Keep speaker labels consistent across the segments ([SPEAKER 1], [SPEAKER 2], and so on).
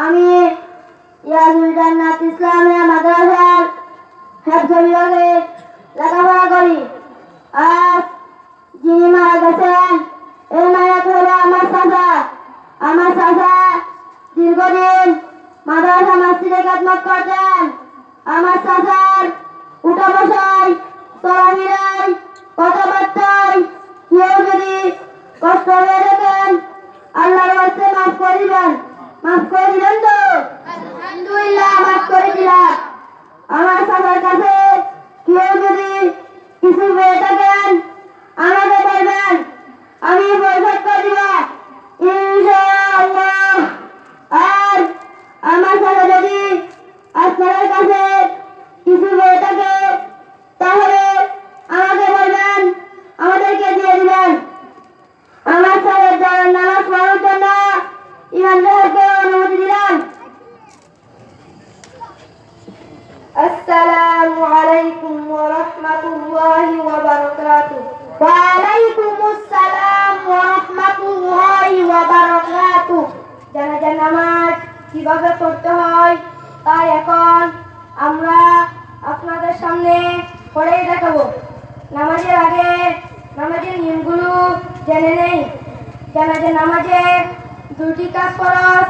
[SPEAKER 1] আমি ইয়াজুল জান্নাত ইসলামিয়া মাদ্রাসার হেফজ বিভাগে লেখাপড়া করি। আজ যিনি মারা গেছেন এই মায়াত হলো আমার চাচা। আমার চাচা দীর্ঘদিন মাদ্রাসা মসজিদে খেদমত করতেন। আমার চাচার উঠা বসায়, চলাফেরায়, কথাবার্তায় কেউ যদি কষ্ট হয়ে থাকেন আল্লাহর কাছে মাফ করে দিবেন। মাফ করে দিলেন তো? আলহামদুলিল্লাহ, মাফ করে দিলাম। আমার চাচার কাছে কেউ যদি কিছু হয়ে থাকেন আমাকে বলবেন, আমি পরিশোধ করে দিব ইনশাআল্লাহ। আর আমার চাচা যদি আপনাদের কাছে কিছু হয়ে থাকে তাহলে আমাকে বলবেন, আমাদেরকে দিয়ে দিবেন। আমার চাচার নামাজ পড়ার জন্য ইমামদেরকে অনুমতি দিলাম। আসসালামু আলাইকুম ওয়া রাহমাতুল্লাহি ওয়া বারাকাতুহু। ওয়া আলাইকুমুস সালাম ওয়া রাহমাতুল্লাহি ওয়া বারাকাতুহু। জানাজা নামাজ কিভাবে পড়তে হয় তাই এখন আমরা আপনাদের সামনে পড়ে দেখাবো। নামাজের আগে নামাজের নিয়মগুলো জেনে নেই। জানাজা নামাজে 2টি কাজ ফরজ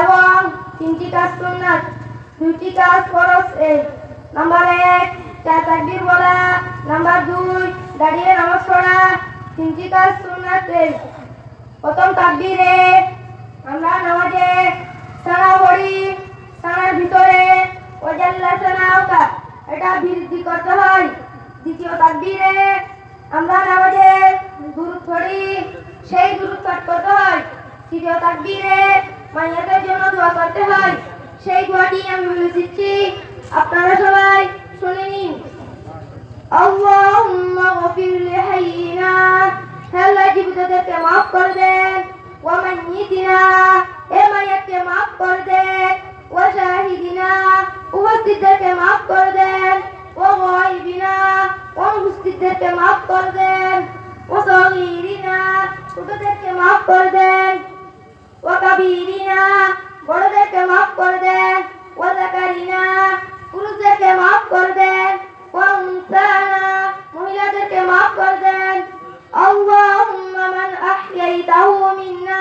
[SPEAKER 1] এবং 3টি কাজ সুন্নাত। 2টি কাজ ফরজ এই: নাম্বার 1 তাকবীর বলা, নাম্বার 2 দাঁড়িয়ে নামাজ পড়া। 3টি কাজ সুন্নাত এই: প্রথম তাকবীরে আমরা নামাজে সানা পড়ি। সানার ভিতরে ওয়াজাল্লা সানাউকা এটা বৃদ্ধি করতে হয়। দ্বিতীয় তাকবীরে আমরা নামাজে দুরূদ পড়ি, সেই দুরূদ পাঠ করতে হয়। তৃতীয় তাকবীরে মাইয়াতের জন্য দোয়া করতে হয়, সেই দোয়াটি আমি বলে দিচ্ছি, আপনারা সবাই শুনে নিন। আল্লাহুম্মা গফির লিহাইয়িনা, হে আল্লাহ জীবিতদেরকে মাফ করে দেন। ওয়া মাইয়িতিনা, এ মাইয়াতকে মাফ করে দেন। ওয়া শাহিদিনা, উপস্থিতদেরকে মাফ করে দেন। ওয়া গায়বিনা, অনুপস্থিতদেরকে মাফ করে দেন। ওয়া সগীরিনা, ছোটদেরকে মাফ করে দেন। ওয়া কাবীরিনা, বড়দেরকে মাফ করে দেন। ওয়া যাকারিনা, পুরুষদেরকে মাফ করে দেন। ওয়া উনসানা, মহিলাদেরকে মাফ করে দেন। আল্লাহুম্মা মান আহইয়াইতাহু মিন্না,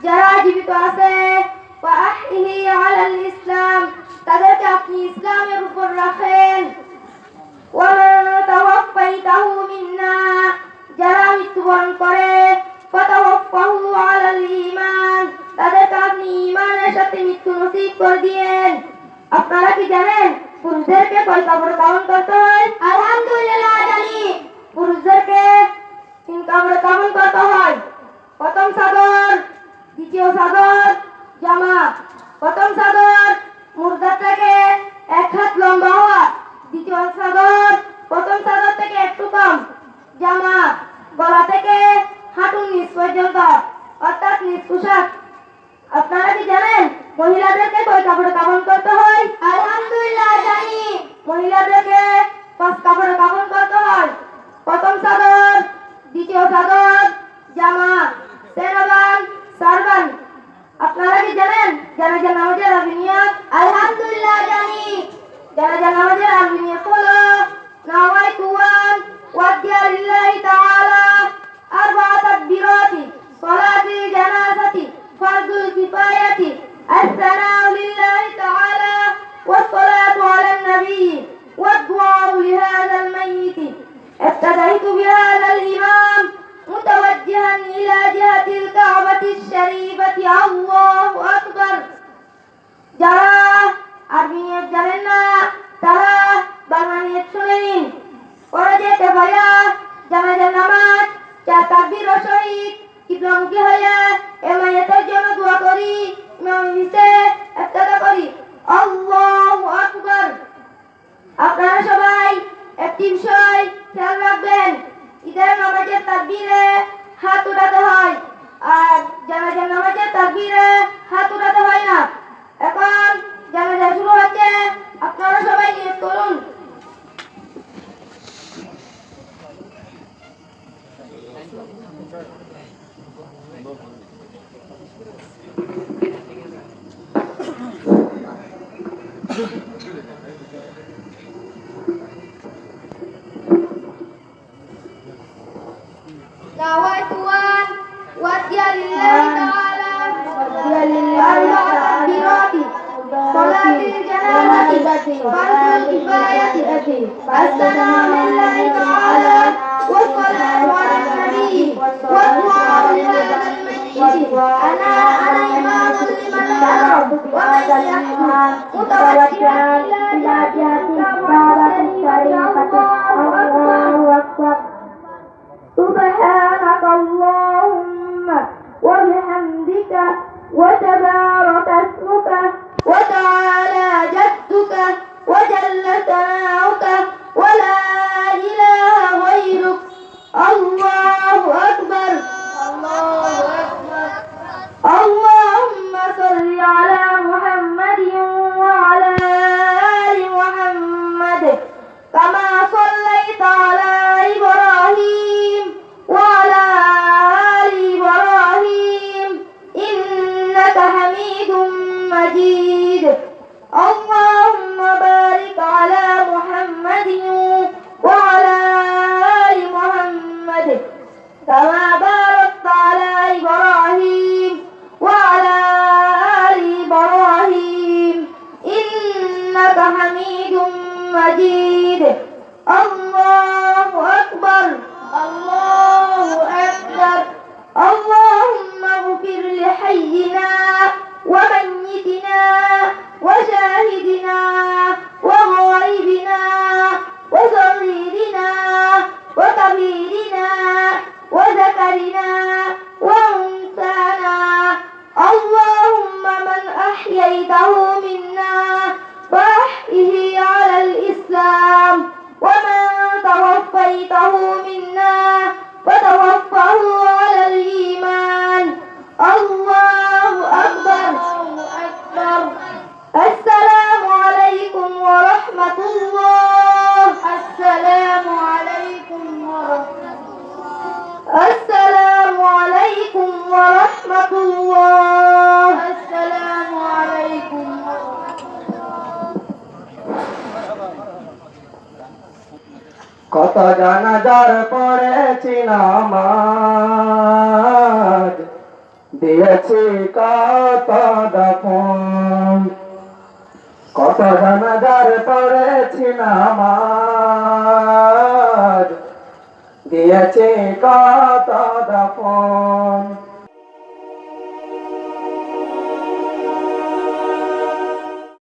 [SPEAKER 1] যারা জীবিত আছে, ওয়া আহইহি আলাল ইসলাম, তাদেরকে আপনি ইসলামের উপর রাখেন। ওয়া মান তাওয়াফাইতাহু মিন্না, যারা মৃত্যুবরণ করে, ফাতাওয়াফাহু আলাল ঈমান, তাদেরকে আপনি ঈমানের সাথে মৃত্যু নসিব করে দিয়েন। আপনারা কি জানেন পুরুষদেরকে কয় কবর কাফন করতে হয়? আলহামদুলিল্লাহ জানি। পুরুষদেরকে 3 কবর কাফন করতে হয়। প্রথম চাদর, দ্বিতীয় চাদর, জামা। প্রথম চাদর মুর্দা থেকে 1 হাত লম্বা হওয়া, দ্বিতীয় চাদর প্রথম চাদর থেকে একটু কম, জামা গলা থেকে হাঁটুর নিচ পর্যন্ত অর্থাৎ নিচ পোশাক। আপনারা কি জানেন মহিলাদেরকে কয় কাপড়ে কাফন করতে হয়? আলহামদুলিল্লাহ জানি। মহিলাদেরকে 5 কাপড়ে কাফন করতে হয়। প্রথম চাদর, দ্বিতীয় চাদর, জামা, সেরবান, সারবান। আপনারা কি জানেন জানাজা নামাজের আরবি নিয়ত? আলহামদুলিল্লাহ জানি। জানাজা নামাজের আরবি নিয়ত হলো নাওয়াইতু আন ওয়াজ্জিয়া লিল্লাহি তাআলা আরবা'a তাকবীরাতি সালাতিল জানাজাতি ফারদুল কিফায়াতি আসসালামু লিল্লাহি তাআলা ওয়াসসালাতু আলান নবী ওয়াদ-দুআউ লিহাযাল মাইয়িত। ইবতাদাইতু বিহাযাল ইমাম মুতাওয়াজ্জিহান ইলা জিহাতিল কা'বাতিশ শরীফাতি। আল্লাহু আকবার। যারা نويت أن أؤدي لله تعالى أربع تكبيرات صلاة الجنازة فرض الكفاية السلام لله تعالى والصلاة على النبي والدعاء لهذا الميت أنا إمام لمن لا رب ومن يحكم متوجها إلى جهة الله أكبر سبحانك اللهم وبحمدك وتبارك اسمك وتعالى جدك وجل ثناؤك ولا إله غيرك الله أكبر الله أكبر اللهم صل على محمد وعلى آل محمد كما صليت على إبراهيم وعلى آل إبراهيم إنك حميد مجيد اللهم بارك على محمد وعلى آل محمد كما باركت على إبراهيم وعلى آل إبراهيم إنك حميد مجيد الله أكبر الله أكبر اللهم اغفر لحينا وميتنا وشاهدنا وغائبنا وصغيرنا وكبيرنا وذكرنا وأنثانا اللهم من أحييته منا فأحيه على الإسلام ومن توفيته منا فتوفه على الإيمان الله أكبر السلام عليكم ورحمة الله السلام عليكم ورحمة الله السلام عليكم ورحمة الله السلام عليكم
[SPEAKER 2] কত জানাজার পড়েছি নামাজ দিয়েছি কত দাফন কত জানাজার পড়েছি নামাজ দিয়েছি কত দাফন